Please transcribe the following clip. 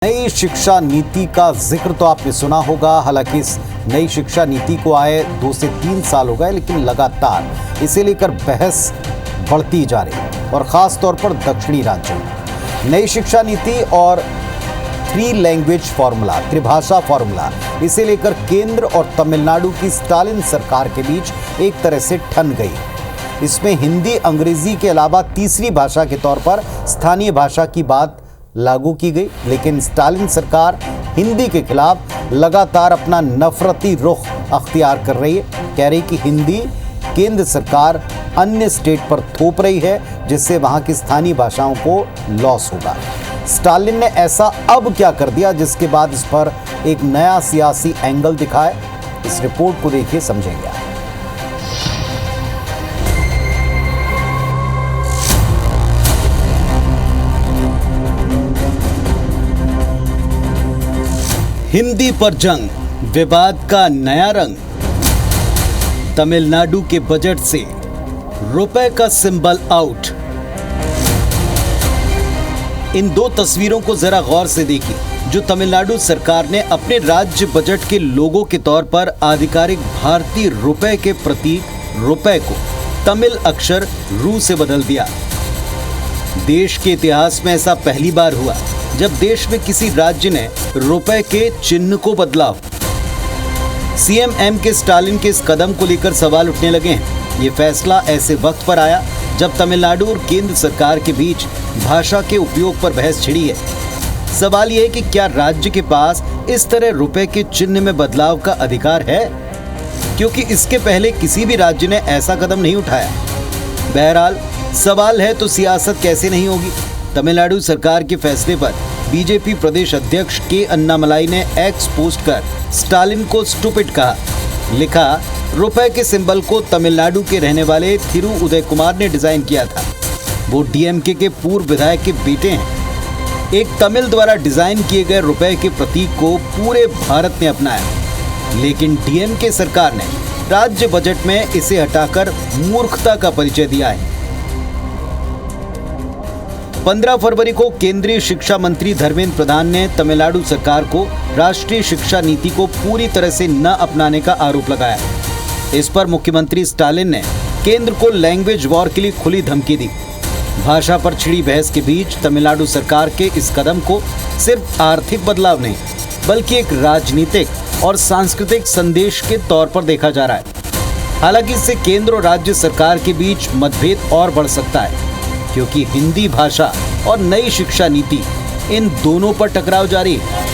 नई शिक्षा नीति का जिक्र तो आपने सुना होगा। हालांकि इस नई शिक्षा नीति को आए 2 से 3 साल हो गए, लेकिन लगातार इसे लेकर बहस बढ़ती जा रही है और ख़ास तौर पर दक्षिणी राज्यों में। नई शिक्षा नीति और 3 लैंग्वेज फॉर्मूला, त्रिभाषा फॉर्मूला, इसे लेकर केंद्र और तमिलनाडु की स्टालिन सरकार के बीच एक तरह से ठन गई। इसमें हिंदी, अंग्रेजी के अलावा तीसरी भाषा के तौर पर स्थानीय भाषा की बात लागू की गई। लेकिन स्टालिन सरकार हिंदी के खिलाफ लगातार अपना नफरती रुख अख्तियार कर रही है। कह रही कि हिंदी केंद्र सरकार अन्य स्टेट पर थोप रही है, जिससे वहां की स्थानीय भाषाओं को लॉस होगा। स्टालिन ने ऐसा अब क्या कर दिया जिसके बाद इस पर एक नया सियासी एंगल दिखा है। इस रिपोर्ट को देखिए, समझेंगे आप। हिंदी पर जंग, विवाद का नया रंग। तमिलनाडु के बजट से रुपए का सिंबल आउट। इन 2 तस्वीरों को जरा गौर से देखिए, जो तमिलनाडु सरकार ने अपने राज्य बजट के लोगो के तौर पर आधिकारिक भारतीय रुपए के प्रतीक रुपए को तमिल अक्षर रू से बदल दिया। देश के इतिहास में ऐसा पहली बार हुआ जब देश में किसी राज्य ने रुपए के चिन्ह को बदला हो। सीएम के स्टालिन के इस कदम को लेकर सवाल उठने लगे हैं। ये फैसला ऐसे वक्त पर आया जब तमिलनाडु और केंद्र सरकार के बीच भाषा के उपयोग पर बहस छिड़ी है। सवाल यह है कि क्या राज्य के पास इस तरह रुपए के चिन्ह में बदलाव का अधिकार है, क्योंकि इसके पहले किसी भी राज्य ने ऐसा कदम नहीं उठाया। बहरहाल सवाल है तो सियासत कैसे नहीं होगी। तमिलनाडु सरकार के फैसले पर बीजेपी प्रदेश अध्यक्ष के अन्नामलाई ने एक्स पोस्ट कर स्टालिन को स्टूपिड कहा। लिखा, रुपए के सिंबल को तमिलनाडु के रहने वाले थिरु उदय कुमार ने डिजाइन किया था। वो डीएमके के पूर्व विधायक के बेटे हैं। एक तमिल द्वारा डिजाइन किए गए रुपए के प्रतीक को पूरे भारत ने अपनाया, लेकिन डीएमके सरकार ने राज्य बजट में इसे हटाकर मूर्खता का परिचय दिया है। 15 फरवरी को केंद्रीय शिक्षा मंत्री धर्मेंद्र प्रधान ने तमिलनाडु सरकार को राष्ट्रीय शिक्षा नीति को पूरी तरह से न अपनाने का आरोप लगाया। इस पर मुख्यमंत्री स्टालिन ने केंद्र को लैंग्वेज वॉर के लिए खुली धमकी दी। भाषा पर छिड़ी बहस के बीच तमिलनाडु सरकार के इस कदम को सिर्फ आर्थिक बदलाव नहीं, बल्कि एक राजनीतिक और सांस्कृतिक संदेश के तौर पर देखा जा रहा है। हालांकि इससे केंद्र और राज्य सरकार के बीच मतभेद और बढ़ सकता है, क्योंकि हिंदी भाषा और नई शिक्षा नीति, इन दोनों पर टकराव जारी है।